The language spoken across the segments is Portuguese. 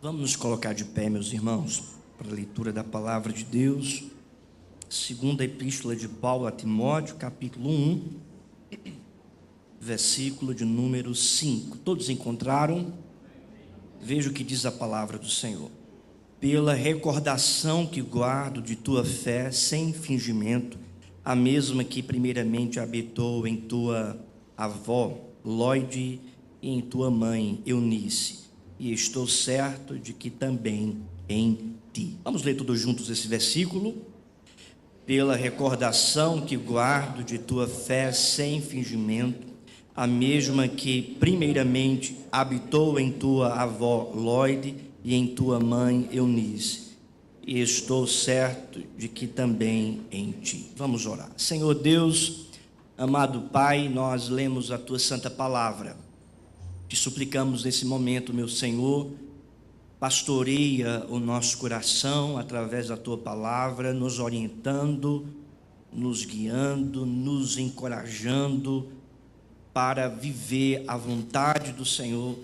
Vamos nos colocar de pé, meus irmãos, para a leitura da palavra de Deus. Segunda epístola de Paulo a Timóteo, capítulo 1, versículo de número 5. Todos encontraram? Veja o que diz a palavra do Senhor. Pela recordação que guardo de tua fé sem fingimento, a mesma que primeiramente habitou em tua avó, Lóide, e em tua mãe, Eunice, e estou certo de que também em ti. Vamos ler todos juntos esse versículo. Pela recordação que guardo de tua fé sem fingimento, a mesma que primeiramente habitou em tua avó Lóide e em tua mãe Eunice, e estou certo de que também em ti. Vamos orar. Senhor Deus, amado Pai, nós lemos a tua santa palavra. Te suplicamos nesse momento, meu Senhor, pastoreia o nosso coração através da tua palavra, nos orientando, nos guiando, nos encorajando para viver a vontade do Senhor,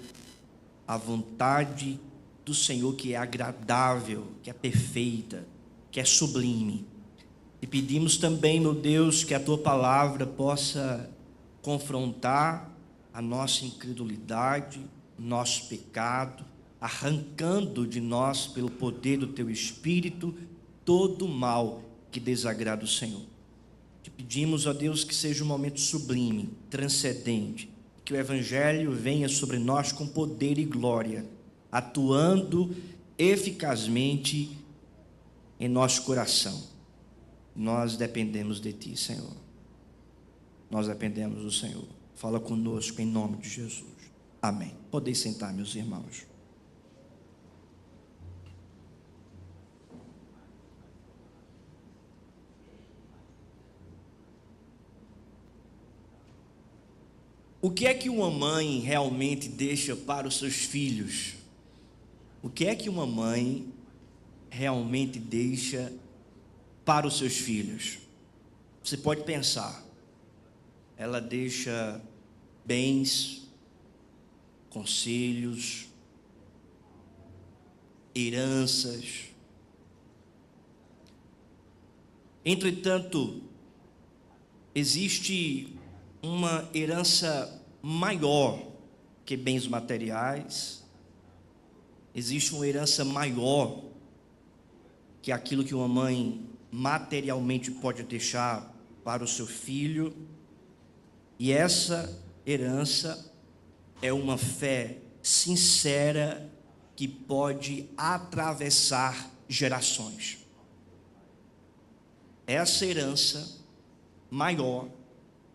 a vontade do Senhor que é agradável, que é perfeita, que é sublime. E pedimos também, meu Deus, que a tua palavra possa confrontar a nossa incredulidade, nosso pecado, arrancando de nós, pelo poder do teu Espírito, todo o mal que desagrada o Senhor. Te pedimos, ó Deus, que seja um momento sublime, transcendente, que o Evangelho venha sobre nós com poder e glória, atuando eficazmente em nosso coração. Nós dependemos de ti, Senhor. Nós dependemos do Senhor. Fala conosco em nome de Jesus. Amém. Podeis sentar, meus irmãos. O que é que uma mãe realmente deixa para os seus filhos? O que é que uma mãe realmente deixa para os seus filhos? Você pode pensar, ela deixa bens, conselhos, heranças. Entretanto, existe uma herança maior que bens materiais. Existe uma herança maior que aquilo que uma mãe materialmente pode deixar para o seu filho. E essa herança é uma fé sincera que pode atravessar gerações. Essa herança maior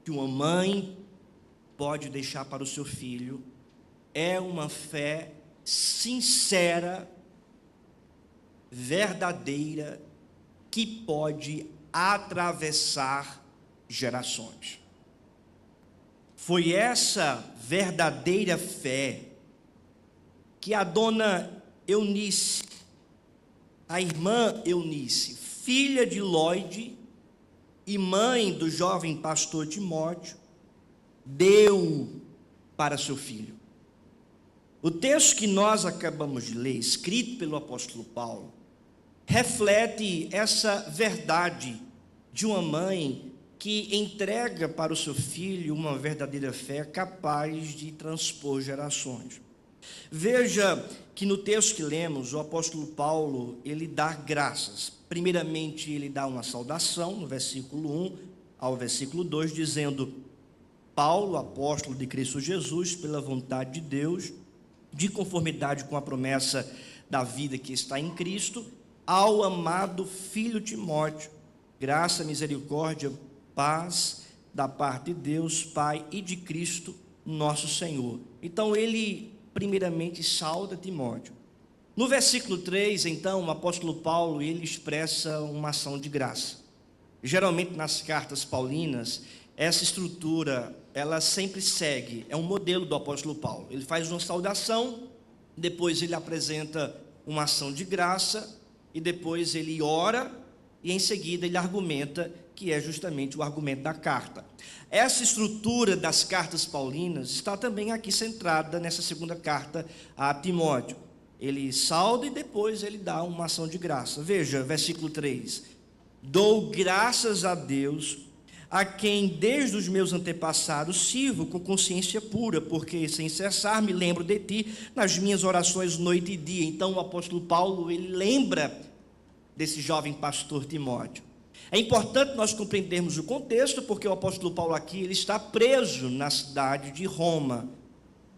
que uma mãe pode deixar para o seu filho é uma fé sincera, verdadeira, que pode atravessar gerações. Foi essa verdadeira fé que a dona Eunice, a irmã Eunice, filha de Lóide e mãe do jovem pastor Timóteo, deu para seu filho. O texto que nós acabamos de ler, escrito pelo apóstolo Paulo, reflete essa verdade de uma mãe que entrega para o seu filho uma verdadeira fé capaz de transpor gerações. Veja que no texto que lemos, o apóstolo Paulo, ele dá graças. Primeiramente, ele dá uma saudação, no versículo 1 ao versículo 2, dizendo: Paulo, apóstolo de Cristo Jesus, pela vontade de Deus, de conformidade com a promessa da vida que está em Cristo, ao amado filho Timóteo, graça, misericórdia, paz da parte de Deus, Pai, e de Cristo, nosso Senhor. Então, ele primeiramente sauda Timóteo. No versículo 3, então, o apóstolo Paulo, ele expressa uma ação de graça. Geralmente, nas cartas paulinas, essa estrutura, ela sempre segue, é um modelo do apóstolo Paulo. Ele faz uma saudação, depois ele apresenta uma ação de graça, e depois ele ora, e em seguida ele argumenta, que é justamente o argumento da carta. Essa estrutura das cartas paulinas está também aqui centrada nessa segunda carta a Timóteo. ele sauda e depois ele dá uma ação de graça. Veja, versículo 3: dou graças a Deus, a quem desde os meus antepassados sirvo com consciência pura, porque sem cessar me lembro de ti nas minhas orações noite e dia. Então o apóstolo Paulo, ele lembra desse jovem pastor Timóteo. É importante nós compreendermos o contexto, porque o apóstolo Paulo aqui, ele está preso na cidade de Roma.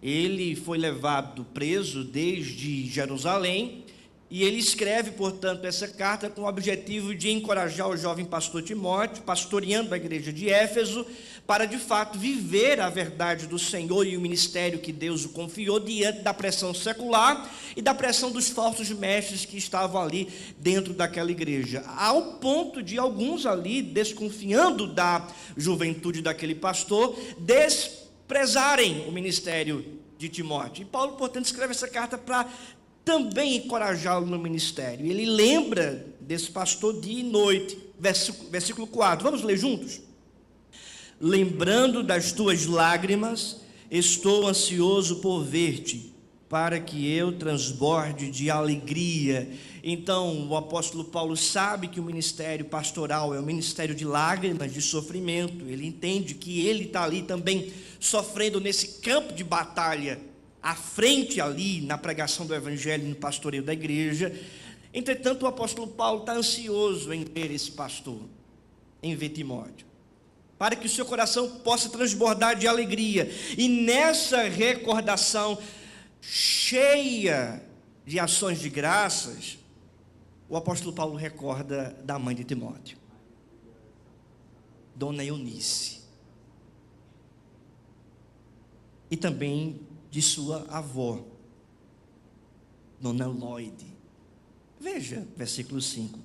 Ele foi levado preso desde Jerusalém, e ele escreve, portanto, essa carta com o objetivo de encorajar o jovem pastor Timóteo, pastoreando a igreja de Éfeso, para de fato viver a verdade do Senhor e o ministério que Deus o confiou diante da pressão secular e da pressão dos falsos mestres que estavam ali dentro daquela igreja, ao ponto de alguns ali, desconfiando da juventude daquele pastor, desprezarem o ministério de Timóteo. E Paulo, portanto, escreve essa carta para também encorajá-lo no ministério. Ele lembra desse pastor dia e noite. Versículo 4, vamos ler juntos? Lembrando das tuas lágrimas, estou ansioso por ver-te, para que eu transborde de alegria. Então, o apóstolo Paulo sabe que o ministério pastoral é um ministério de lágrimas, de sofrimento. Ele entende que ele está ali também sofrendo nesse campo de batalha, à frente ali na pregação do evangelho e no pastoreio da igreja. Entretanto, o apóstolo Paulo está ansioso em ver esse pastor, em ver Timóteo, para que o seu coração possa transbordar de alegria. E nessa recordação cheia de ações de graças, o apóstolo Paulo recorda da mãe de Timóteo, Dona Eunice, e também de sua avó, Dona Lloyd. Veja, versículo 5: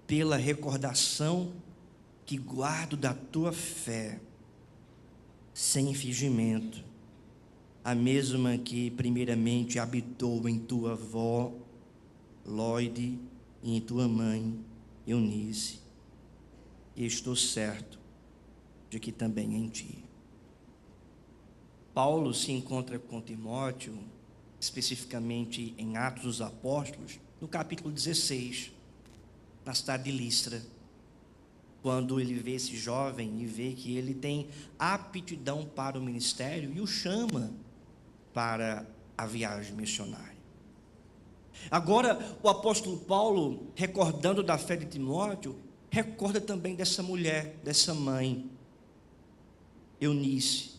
pela recordação que guardo da tua fé, sem fingimento, a mesma que primeiramente habitou em tua avó, Lloyd, e em tua mãe, Eunice, e estou certo de que também em ti. Paulo se encontra com Timóteo, especificamente em Atos dos Apóstolos, no capítulo 16, na cidade de Listra, quando ele vê esse jovem e vê que ele tem aptidão para o ministério e o chama para a viagem missionária. Agora, o apóstolo Paulo, recordando da fé de Timóteo, recorda também dessa mulher, dessa mãe, Eunice,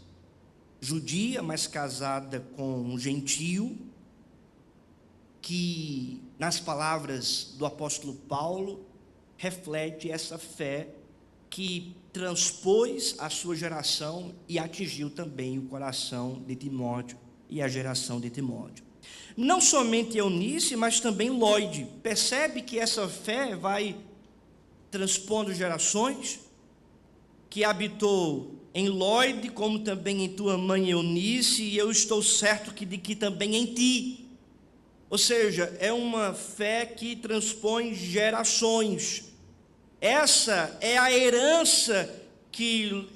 judia, mas casada com um gentio, que, nas palavras do apóstolo Paulo, reflete essa fé que transpôs a sua geração e atingiu também o coração de Timóteo e a geração de Timóteo. Não somente Eunice, mas também Lloyd. Percebe que essa fé vai transpondo gerações, que habitou em Lloyd, como também em tua mãe Eunice, e eu estou certo de que também em ti. Ou seja, é uma fé que transpõe gerações. Essa é a herança que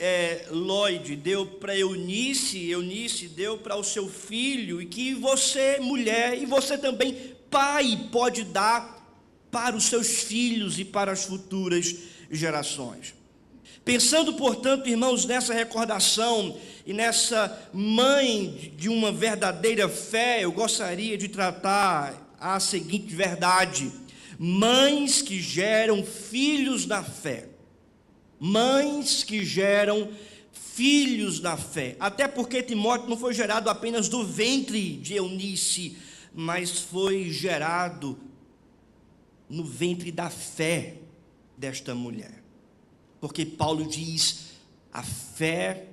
Lloyd deu para Eunice, Eunice deu para o seu filho, e que você, mulher, e você também, pai, pode dar para os seus filhos e para as futuras gerações. Pensando, portanto, irmãos, nessa recordação e nessa mãe de uma verdadeira fé, eu gostaria de tratar a seguinte verdade: mães que geram filhos na fé. Mães que geram filhos na fé. Até porque Timóteo não foi gerado apenas do ventre de Eunice, mas foi gerado no ventre da fé desta mulher. Porque Paulo diz: a fé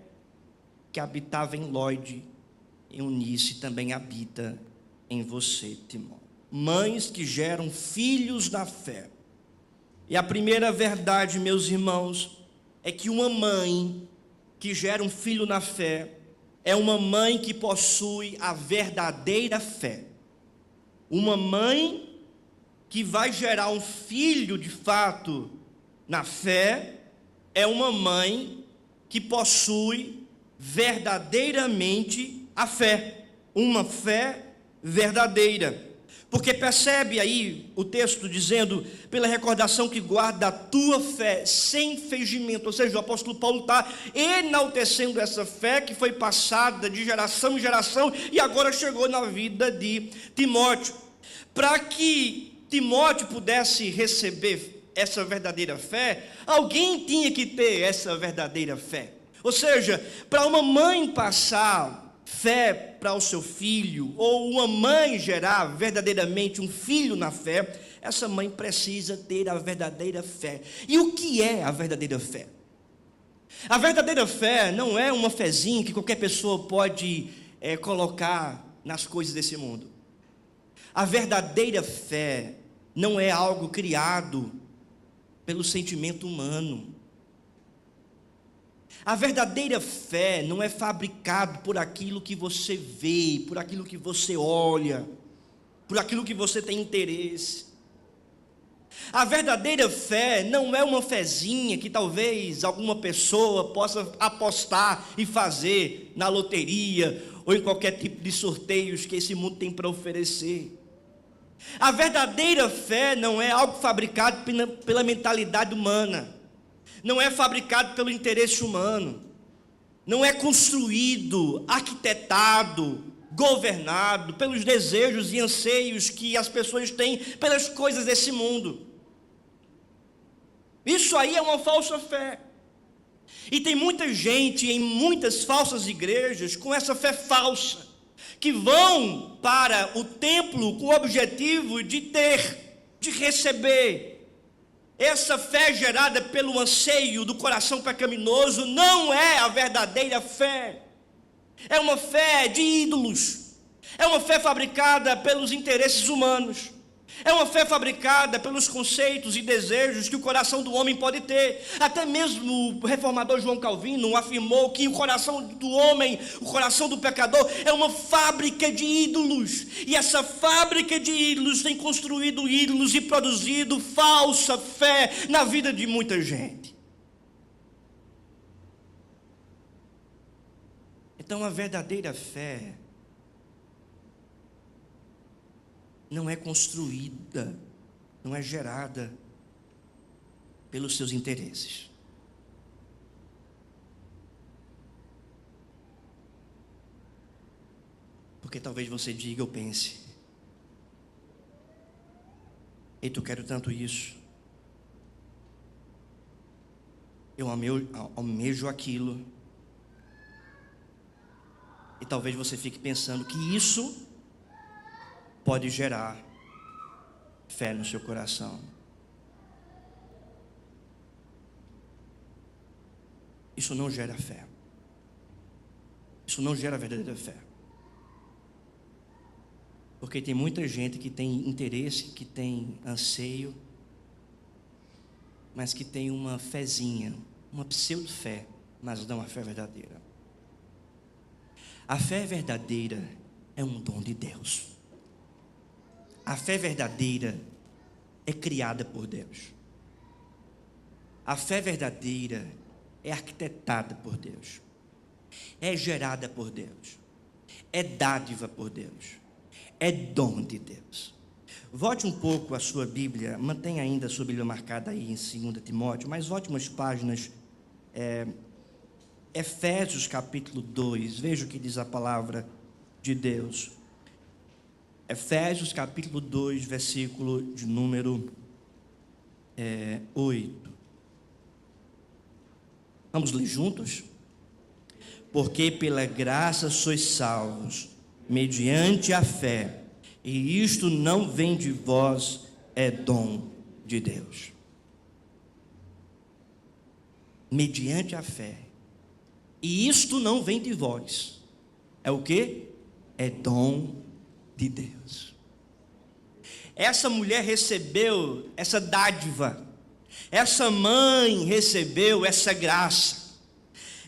que habitava em Lloyd, Eunice, também habita em você, Timóteo. Mães que geram filhos na fé. E a primeira verdade, meus irmãos, é que uma mãe que gera um filho na fé é uma mãe que possui a verdadeira fé. Uma mãe que vai gerar um filho de fato na fé é uma mãe que possui verdadeiramente a fé, uma fé verdadeira. Porque percebe aí o texto dizendo, pela recordação que guarda a tua fé sem fingimento. Ou seja, o apóstolo Paulo está enaltecendo essa fé que foi passada de geração em geração e agora chegou na vida de Timóteo. Para que Timóteo pudesse receber essa verdadeira fé, alguém tinha que ter essa verdadeira fé. Ou seja, para uma mãe passar fé para o seu filho, ou uma mãe gerar verdadeiramente um filho na fé, essa mãe precisa ter a verdadeira fé. E o que é a verdadeira fé? A verdadeira fé não é uma fezinha que qualquer pessoa pode colocar nas coisas desse mundo. A verdadeira fé não é algo criado pelo sentimento humano. A verdadeira fé não é fabricado por aquilo que você vê, por aquilo que você olha, por aquilo que você tem interesse. A verdadeira fé não é uma fezinha que talvez alguma pessoa possa apostar e fazer na loteria ou em qualquer tipo de sorteios que esse mundo tem para oferecer. A verdadeira fé não é algo fabricado pela mentalidade humana. Não é fabricado pelo interesse humano, não é construído, arquitetado, governado pelos desejos e anseios que as pessoas têm pelas coisas desse mundo. Isso aí é uma falsa fé. E tem muita gente em muitas falsas igrejas com essa fé falsa, que vão para o templo com o objetivo de ter, de receber. Essa fé gerada pelo anseio do coração pecaminoso não é a verdadeira fé. É uma fé de ídolos. É uma fé fabricada pelos interesses humanos. É uma fé fabricada pelos conceitos e desejos que o coração do homem pode ter. Até mesmo o reformador João Calvino afirmou que o coração do homem, o coração do pecador, é uma fábrica de ídolos. E essa fábrica de ídolos tem construído ídolos e produzido falsa fé na vida de muita gente. Então a verdadeira fé não é construída, não é gerada pelos seus interesses. Porque talvez você diga ou pense: eita, eu quero tanto isso, eu almejo aquilo. E talvez você fique pensando que isso pode gerar fé no seu coração. Isso não gera fé. Isso não gera verdadeira fé. Porque tem muita gente que tem interesse, que tem anseio, mas que tem uma fezinha, uma pseudo-fé, mas não a fé verdadeira. A fé verdadeira é um dom de Deus. A fé verdadeira é criada por Deus. A fé verdadeira é arquitetada por Deus. É gerada por Deus. É dádiva por Deus. É dom de Deus. Volte um pouco a sua Bíblia, mantenha ainda a sua Bíblia marcada aí em 2 Timóteo, mas volte umas páginas, Efésios capítulo 2, veja o que diz a palavra de Deus. Efésios capítulo 2, versículo de número 8. Vamos ler juntos? Porque pela graça sois salvos, mediante a fé, e isto não vem de vós, é dom de Deus. Mediante a fé, e isto não vem de vós, é o que? É dom de Deus. Essa mulher recebeu essa dádiva, essa mãe recebeu essa graça,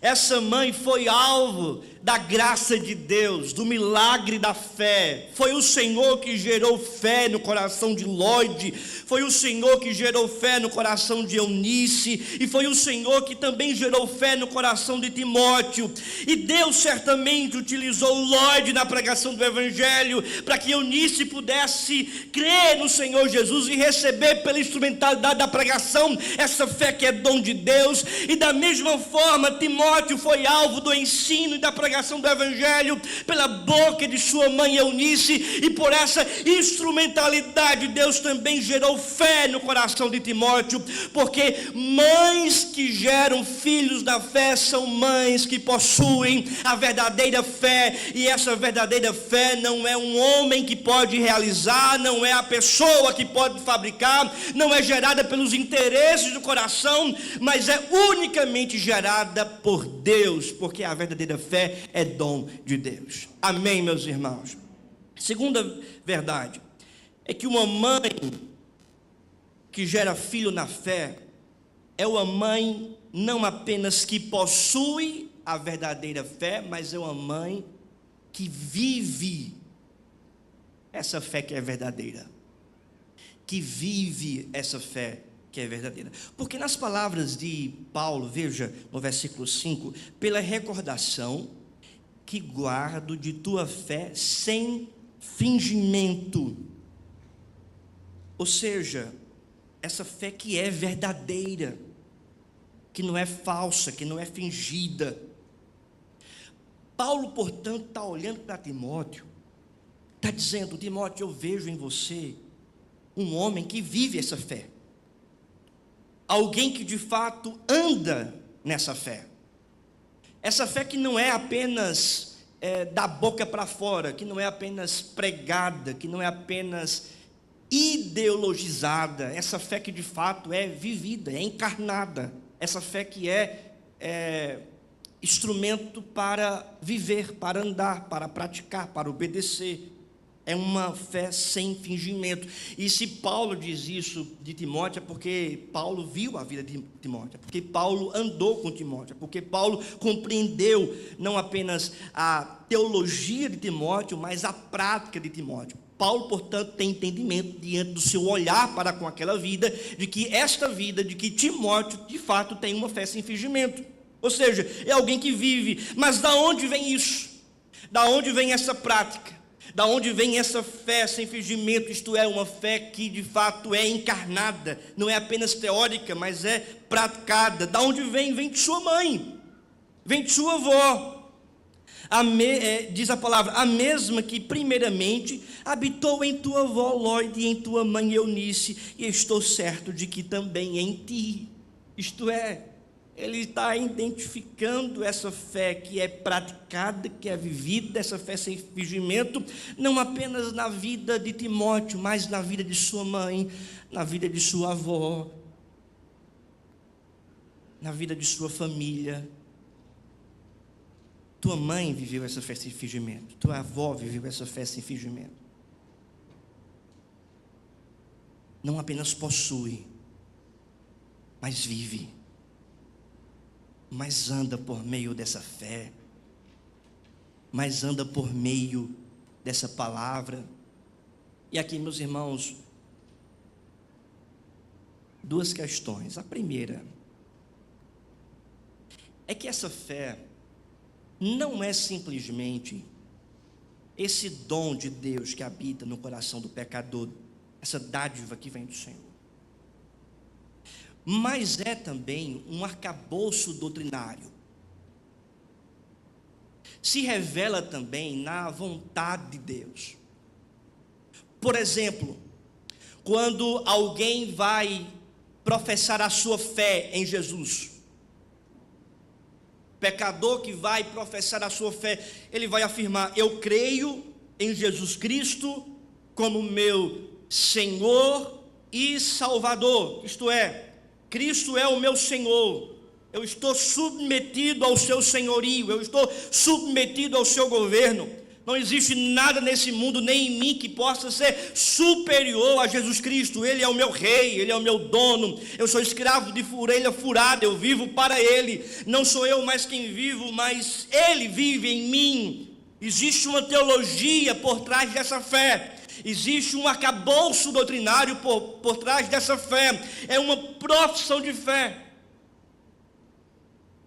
essa mãe foi alvo da graça de Deus, do milagre da fé. Foi o Senhor que gerou fé no coração de Lloyd, foi o Senhor que gerou fé no coração de Eunice, e foi o Senhor que também gerou fé no coração de Timóteo. E Deus certamente utilizou Lloyd na pregação do Evangelho, para que Eunice pudesse crer no Senhor Jesus e receber pela instrumentalidade da pregação essa fé que é dom de Deus. E da mesma forma, Timóteo foi alvo do ensino e da pregação do Evangelho pela boca de sua mãe Eunice, e por essa instrumentalidade Deus também gerou fé no coração de Timóteo, porque mães que geram filhos da fé são mães que possuem a verdadeira fé, e essa verdadeira fé não é um homem que pode realizar, não é a pessoa que pode fabricar, não é gerada pelos interesses do coração, mas é unicamente gerada por Deus, porque a verdadeira fé é dom de Deus. Amém, meus irmãos? Segunda verdade é que uma mãe que gera filho na fé é uma mãe não apenas que possui a verdadeira fé, mas é uma mãe que vive essa fé que é verdadeira, que vive essa fé que é verdadeira. Porque nas palavras de Paulo, veja no versículo 5, pela recordação que guardo de tua fé sem fingimento. Ou seja, essa fé que é verdadeira, que não é falsa, que não é fingida. Paulo, portanto, está olhando para Timóteo, está dizendo: Timóteo, eu vejo em você um homem que vive essa fé, alguém que de fato anda nessa fé. Essa fé que não é apenas da boca para fora, que não é apenas pregada, que não é apenas ideologizada. Essa fé que de fato é vivida, é encarnada. Essa fé que é instrumento para viver, para andar, para praticar, para obedecer. É uma fé sem fingimento. E se Paulo diz isso de Timóteo, é porque Paulo viu a vida de Timóteo, é porque Paulo andou com Timóteo, é porque Paulo compreendeu não apenas a teologia de Timóteo, mas a prática de Timóteo. Paulo, portanto, tem entendimento diante do seu olhar para com aquela vida, de que esta vida, de que Timóteo, de fato, tem uma fé sem fingimento. Ou seja, é alguém que vive. Mas da onde vem isso? Da onde vem essa prática? Da onde vem essa fé sem fingimento? Isto é, uma fé que de fato é encarnada, não é apenas teórica, mas é praticada. Da onde vem? Vem de sua mãe, vem de sua avó. Diz a palavra, a mesma que primeiramente habitou em tua avó Lloyd e em tua mãe Eunice, e estou certo de que também em ti. Isto é, ele está identificando essa fé que é praticada, que é vivida, essa fé sem fingimento, não apenas na vida de Timóteo, mas na vida de sua mãe, na vida de sua avó, na vida de sua família. Tua mãe viveu essa fé sem fingimento, tua avó viveu essa fé sem fingimento. Não apenas possui, mas vive, mas anda por meio dessa fé, mas anda por meio dessa palavra. E aqui, meus irmãos, duas questões. A primeira é que essa fé não é simplesmente esse dom de Deus que habita no coração do pecador, essa dádiva que vem do Senhor, mas é também um arcabouço doutrinário. Se revela também na vontade de Deus. Por exemplo, quando alguém vai professar a sua fé em Jesus, pecador que vai professar a sua fé, ele vai afirmar: eu creio em Jesus Cristo como meu Senhor e Salvador. Isto é, Cristo é o meu Senhor, eu estou submetido ao seu senhorio, eu estou submetido ao seu governo. Não existe nada nesse mundo, nem em mim, que possa ser superior a Jesus Cristo. Ele é o meu rei, Ele é o meu dono. Eu sou escravo de orelha furada, eu vivo para Ele. Não sou eu mais quem vivo, mas Ele vive em mim. Existe uma teologia por trás dessa fé. Existe um arcabouço doutrinário por trás dessa fé. É uma profissão de fé.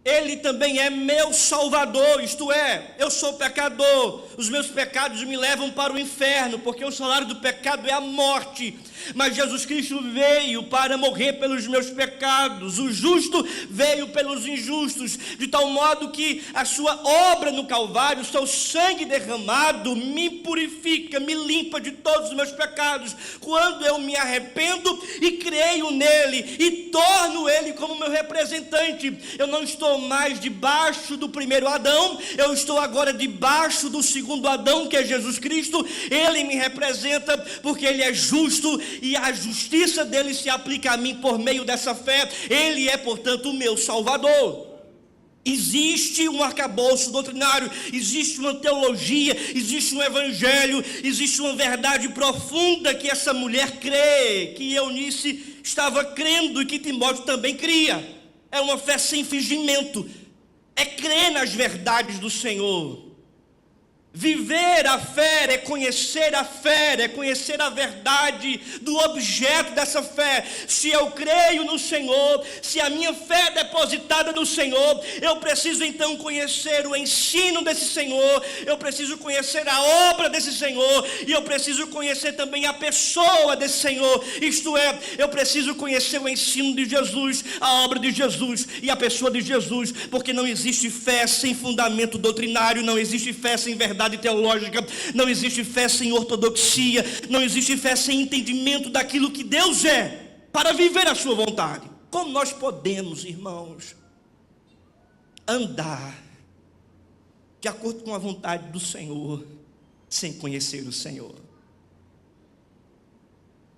Ele também é meu Salvador, isto é, eu sou pecador, os meus pecados me levam para o inferno, porque o salário do pecado é a morte, mas Jesus Cristo veio para morrer pelos meus pecados, o justo veio pelos injustos, de tal modo que a sua obra no Calvário, o seu sangue derramado, me purifica, me limpa de todos os meus pecados, quando eu me arrependo e creio nele, e torno ele como meu representante. Eu não estou mais debaixo do primeiro Adão, eu estou agora debaixo do segundo Adão, que é Jesus Cristo. Ele me representa porque ele é justo e a justiça dele se aplica a mim por meio dessa fé. Ele é, portanto, o meu Salvador. Existe um arcabouço doutrinário, existe uma teologia, existe um evangelho, existe uma verdade profunda que essa mulher crê, que Eunice estava crendo e que Timóteo também cria. É uma fé sem fingimento, é crer nas verdades do Senhor. Viver a fé é conhecer a fé, é conhecer a verdade do objeto dessa fé. Se eu creio no Senhor, se a minha fé é depositada no Senhor, eu preciso então conhecer o ensino desse Senhor, eu preciso conhecer a obra desse Senhor, e eu preciso conhecer também a pessoa desse Senhor. Isto é, eu preciso conhecer o ensino de Jesus, a obra de Jesus e a pessoa de Jesus, porque não existe fé sem fundamento doutrinário, não existe fé sem verdade teológica, não existe fé sem ortodoxia, não existe fé sem entendimento daquilo que Deus é, para viver a sua vontade. Como nós podemos, irmãos, andar de acordo com a vontade do Senhor, sem conhecer o Senhor?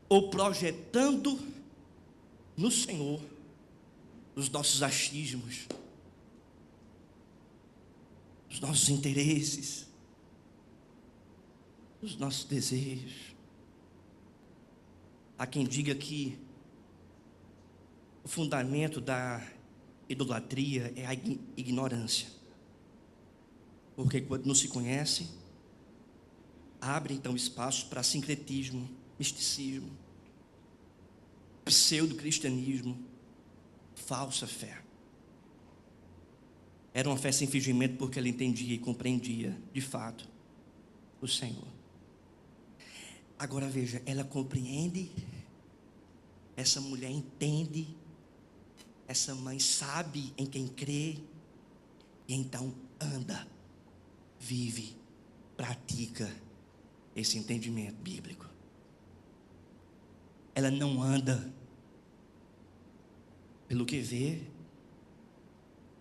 Ou projetando no Senhor os nossos achismos, os nossos interesses, os nossos desejos. Há quem diga que o fundamento da idolatria é a ignorância, porque quando não se conhece, abre então espaço para sincretismo, misticismo, pseudo-cristianismo, falsa fé. Era uma fé sem fingimento, porque ela entendia e compreendia de fato o Senhor. Agora veja, ela compreende, essa mulher entende, essa mãe sabe em quem crê, e então anda, vive, pratica esse entendimento bíblico. Ela não anda pelo que vê,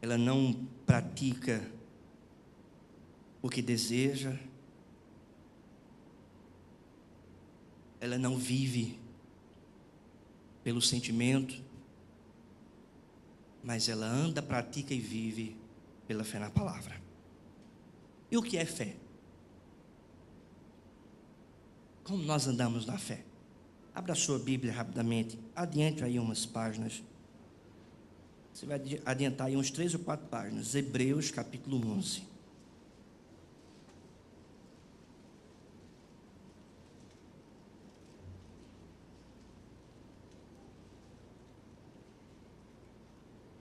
ela não pratica o que deseja, ela não vive pelo sentimento, mas ela anda, pratica e vive pela fé na palavra. E o que é fé? Como nós andamos na fé? Abra a sua Bíblia rapidamente, adiante aí umas páginas. Você vai adiantar aí uns 3 ou 4 páginas. Hebreus capítulo 11.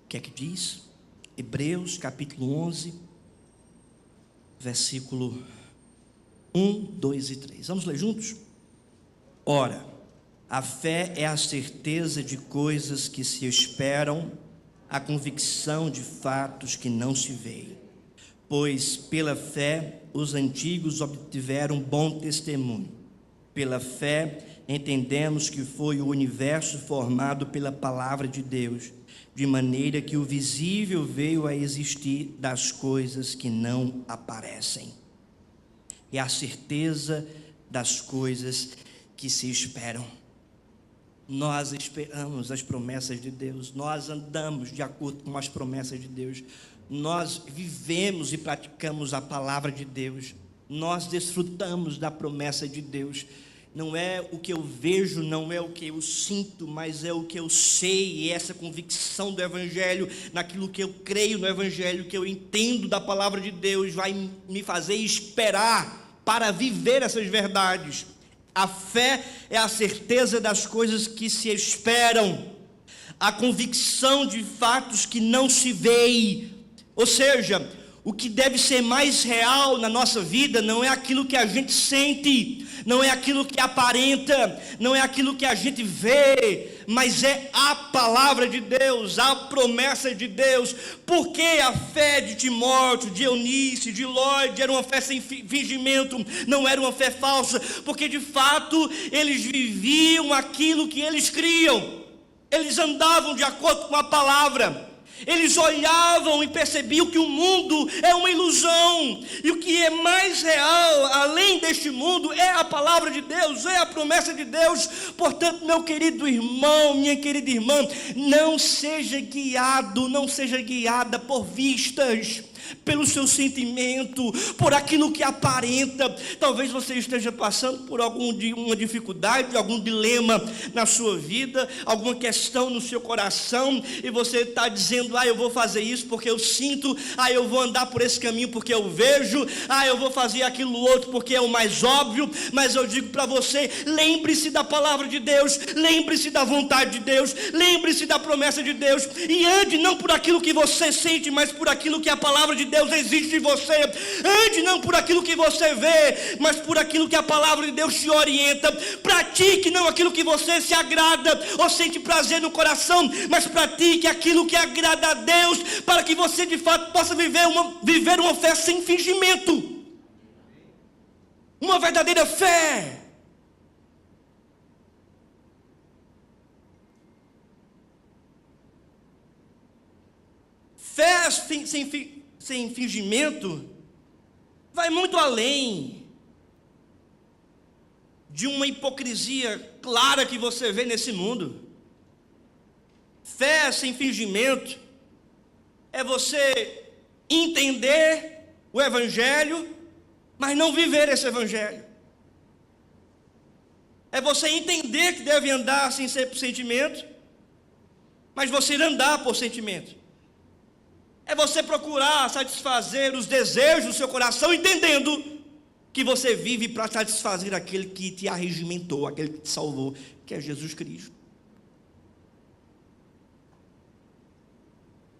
O que é que diz? Hebreus capítulo 11, versículo 1, 2 e 3. Vamos ler juntos? Ora, a fé é a certeza de coisas que se esperam, a convicção de fatos que não se veem. Pois pela fé os antigos obtiveram bom testemunho. Pela fé entendemos que foi o universo formado pela palavra de Deus, de maneira que o visível veio a existir das coisas que não aparecem. É a certeza das coisas que se esperam. Nós esperamos as promessas de Deus, nós andamos de acordo com as promessas de Deus, nós vivemos e praticamos a palavra de Deus. nós desfrutamos da promessa de Deus. Não é o que eu vejo, não é o que eu sinto, mas é o que eu sei, e essa convicção do Evangelho, naquilo que eu creio no Evangelho, que eu entendo da palavra de Deus, vai me fazer esperar para viver essas verdades. A fé é a certeza das coisas que se esperam, a convicção de fatos que não se veem. Ou seja, o que deve ser mais real na nossa vida não é aquilo que a gente sente, não é aquilo que aparenta, não é aquilo que a gente vê, mas é a palavra de Deus, a promessa de Deus. Porque a fé de Timóteo, de Eunice, de Lloyd era uma fé sem fingimento, não era uma fé falsa, porque de fato eles viviam aquilo que eles criam, eles andavam de acordo com a palavra. Eles olhavam e percebiam que o mundo é uma ilusão, e o que é mais real, além deste mundo, é a palavra de Deus, é a promessa de Deus. Portanto, meu querido irmão, minha querida irmã, não seja guiado, não seja guiada por vistas, pelo seu sentimento, por aquilo que aparenta. Talvez você esteja passando por uma dificuldade, algum dilema na sua vida, alguma questão no seu coração, e você está dizendo: eu vou fazer isso porque eu sinto, eu vou andar por esse caminho porque eu vejo, eu vou fazer aquilo outro porque é o mais óbvio. Mas eu digo para você: lembre-se da palavra de Deus, lembre-se da vontade de Deus, lembre-se da promessa de Deus, e ande não por aquilo que você sente, mas por aquilo que a palavra de Deus existe em você. Ande não por aquilo que você vê, mas por aquilo que a palavra de Deus te orienta. Pratique não aquilo que você se agrada ou sente prazer no coração, mas pratique aquilo que agrada a Deus, para que você de fato possa viver uma fé sem fingimento, uma verdadeira fé. Fé sem fingimento vai muito além de uma hipocrisia clara que você vê nesse mundo. Fé sem fingimento é você entender o Evangelho, mas não viver esse Evangelho. É você entender que deve andar sem ser por sentimento, mas você andar por sentimento. É você procurar satisfazer os desejos do seu coração, entendendo que você vive para satisfazer aquele que te arregimentou, aquele que te salvou, que é Jesus Cristo.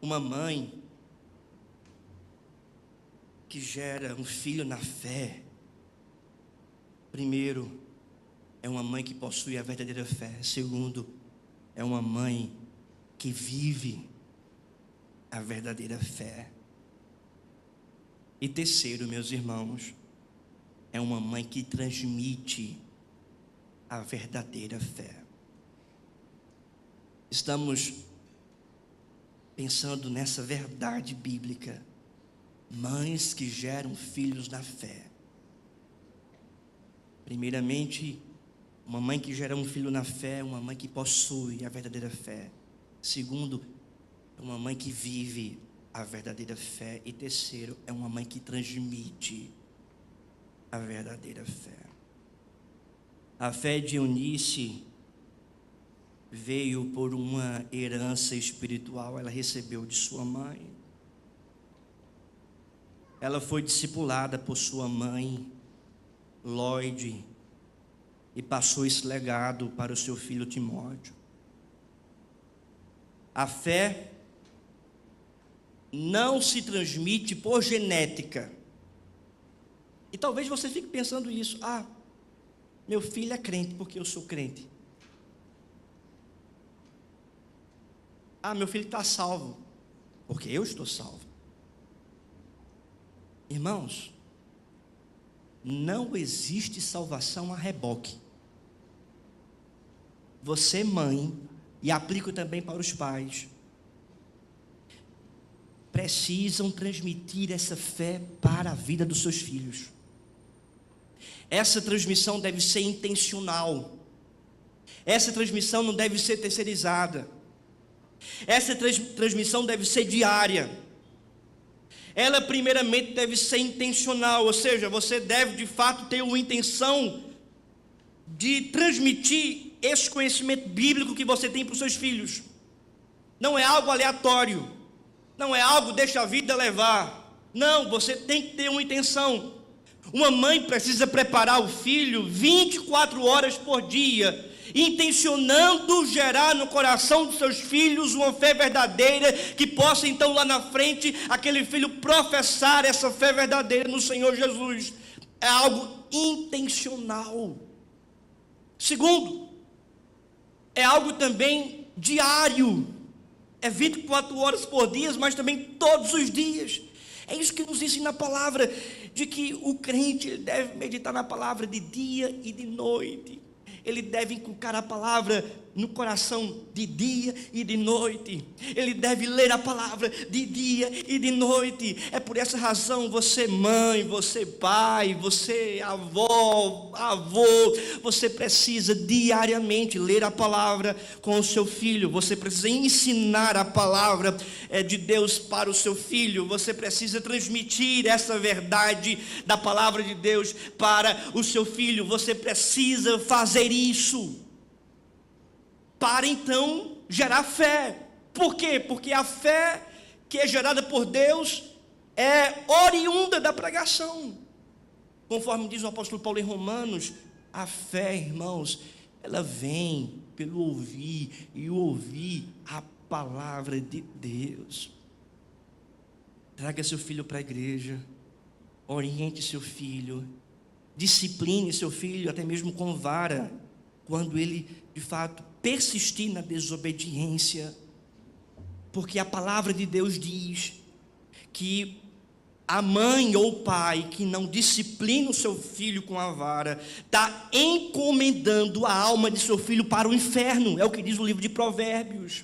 Uma mãe que gera um filho na fé, primeiro, é uma mãe que possui a verdadeira fé. Segundo, é uma mãe que vive a verdadeira fé. E terceiro, meus irmãos, é uma mãe que transmite a verdadeira fé. Estamos pensando nessa verdade bíblica: mães que geram filhos na fé. Primeiramente, uma mãe que gera um filho na fé é uma mãe que possui a verdadeira fé. Segundo, é uma mãe que vive a verdadeira fé. E terceiro, é uma mãe que transmite a verdadeira fé. A fé de Eunice veio por uma herança espiritual. Ela recebeu de sua mãe. Ela foi discipulada por sua mãe, Lloyd, e passou esse legado para o seu filho Timóteo. A fé não se transmite por genética. E talvez você fique pensando isso: meu filho é crente porque eu sou crente. Meu filho está salvo porque eu estou salvo. Irmãos, não existe salvação a reboque. Você, mãe, e aplico também para os pais, precisam transmitir essa fé para a vida dos seus filhos. Essa transmissão deve ser intencional. Essa transmissão não deve ser terceirizada. Essa transmissão deve ser diária. ela primeiramente deve ser intencional, ou seja, você deve de fato ter uma intenção de transmitir esse conhecimento bíblico que você tem para os seus filhos. Não é algo aleatório, não é algo deixa a vida levar. Não, você tem que ter uma intenção. Uma mãe precisa preparar o filho 24 horas por dia, intencionando gerar no coração dos seus filhos uma fé verdadeira, que possa então lá na frente, aquele filho professar essa fé verdadeira no Senhor Jesus. É algo intencional. Segundo, é algo também diário, é 24 horas por dia, mas também todos os dias. É isso que nos ensina a palavra, de que o crente deve meditar na palavra de dia e de noite. Ele deve inculcar a palavra no coração de dia e de noite. Ele deve ler a palavra de dia e de noite. É por essa razão, você mãe, você pai, você avó, avô, você precisa diariamente ler a palavra com o seu filho. Você precisa ensinar a palavra de Deus para o seu filho. Você precisa transmitir essa verdade da palavra de Deus para o seu filho. Você precisa fazer isso para então gerar fé. Por quê? Porque a fé que é gerada por Deus é oriunda da pregação. Conforme diz o apóstolo Paulo em Romanos, a fé, irmãos, ela vem pelo ouvir, e ouvir a palavra de Deus. Traga seu filho para a igreja, oriente seu filho, discipline seu filho, até mesmo com vara, quando ele de fato persistir na desobediência, porque a palavra de Deus diz que a mãe ou o pai que não disciplina o seu filho com a vara, está encomendando a alma de seu filho para o inferno, é o que diz o livro de Provérbios.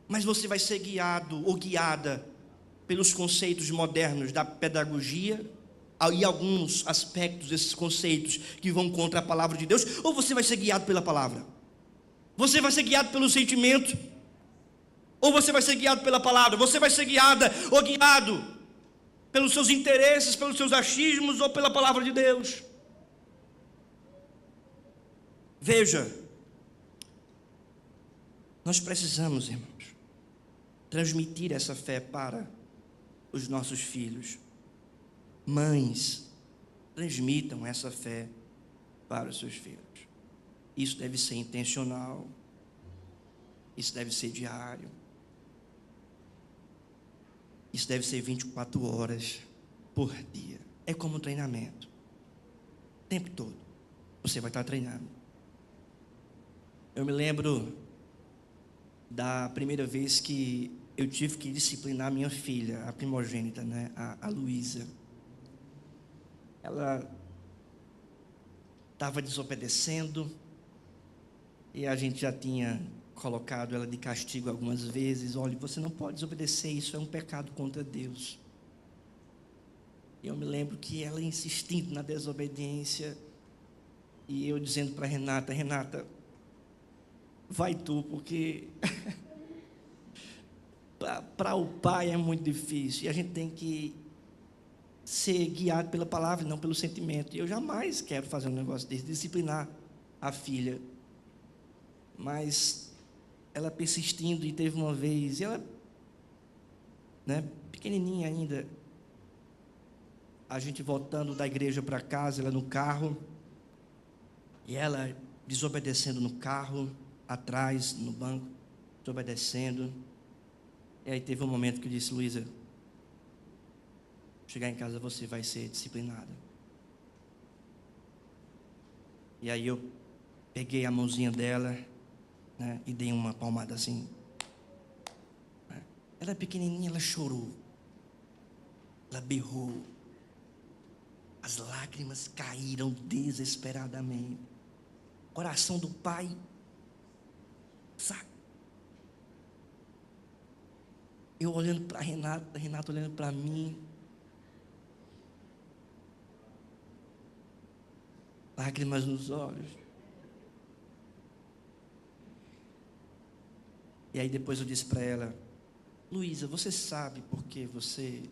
Mas você vai ser guiado ou guiada pelos conceitos modernos da pedagogia, e alguns aspectos desses conceitos que vão contra a palavra de Deus, ou você vai ser guiado pela palavra? Você vai ser guiado pelo sentimento, ou você vai ser guiado pela palavra? Você vai ser guiada ou guiado pelos seus interesses, pelos seus achismos, ou pela palavra de Deus? Veja, nós precisamos, irmãos, transmitir essa fé para os nossos filhos. Mães, transmitam essa fé para os seus filhos. Isso deve ser intencional, isso deve ser diário, isso deve ser 24 horas por dia. É como um treinamento, o tempo todo você vai estar treinando. Eu me lembro da primeira vez que eu tive que disciplinar minha filha, a primogênita, né, a Luísa. Ela estava desobedecendo, e a gente já tinha colocado ela de castigo algumas vezes. Olha, você não pode desobedecer, isso é um pecado contra Deus. E eu me lembro que ela insistindo na desobediência, e eu dizendo para Renata: Renata, vai tu, porque para o pai é muito difícil, e a gente tem que ser guiado pela palavra e não pelo sentimento. E eu jamais quero fazer um negócio desse, disciplinar a filha. Mas ela persistindo, e teve uma vez, e ela, né, pequenininha ainda, a gente voltando da igreja para casa, ela no carro, e ela desobedecendo no carro, atrás, no banco, desobedecendo. E aí teve um momento que eu disse: Luísa, chegar em casa você vai ser disciplinada. E aí eu peguei a mãozinha dela, né, e dei uma palmada assim. Ela é pequenininha, ela chorou, ela berrou, as lágrimas caíram desesperadamente. O coração do pai, sabe? Eu olhando para Renata, Renata olhando para mim, lágrimas nos olhos. E aí depois eu disse para ela: Luísa, você sabe por que você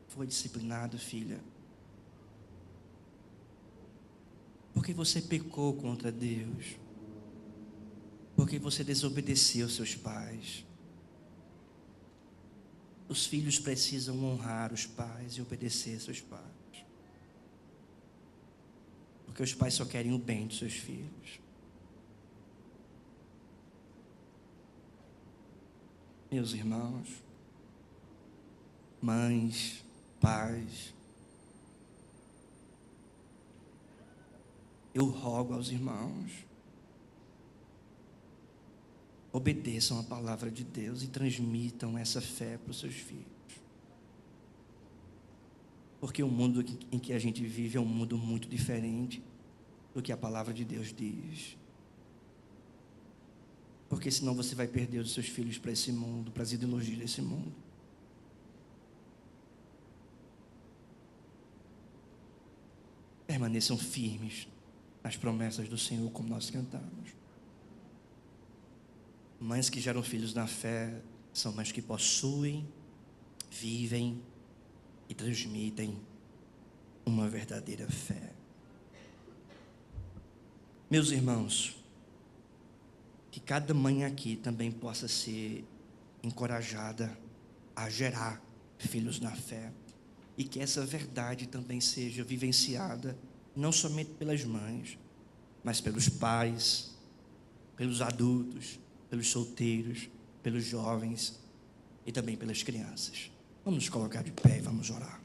foi disciplinado, filha? Porque você pecou contra Deus. Porque você desobedeceu seus pais. Os filhos precisam honrar os pais e obedecer seus pais. Porque os pais só querem o bem dos seus filhos. Meus irmãos, mães, pais, eu rogo aos irmãos, obedeçam a palavra de Deus e transmitam essa fé para os seus filhos. Porque o mundo em que a gente vive é um mundo muito diferente do que a palavra de Deus diz. Porque senão você vai perder os seus filhos para esse mundo, para as ideologias desse mundo. Permaneçam firmes nas promessas do Senhor, como nós cantamos. Mães que geram filhos na fé são mães que possuem, vivem e transmitem uma verdadeira fé. Meus irmãos, que cada mãe aqui também possa ser encorajada a gerar filhos na fé, e que essa verdade também seja vivenciada não somente pelas mães, mas pelos pais, pelos adultos, pelos solteiros, pelos jovens e também pelas crianças. Vamos nos colocar de pé e vamos orar.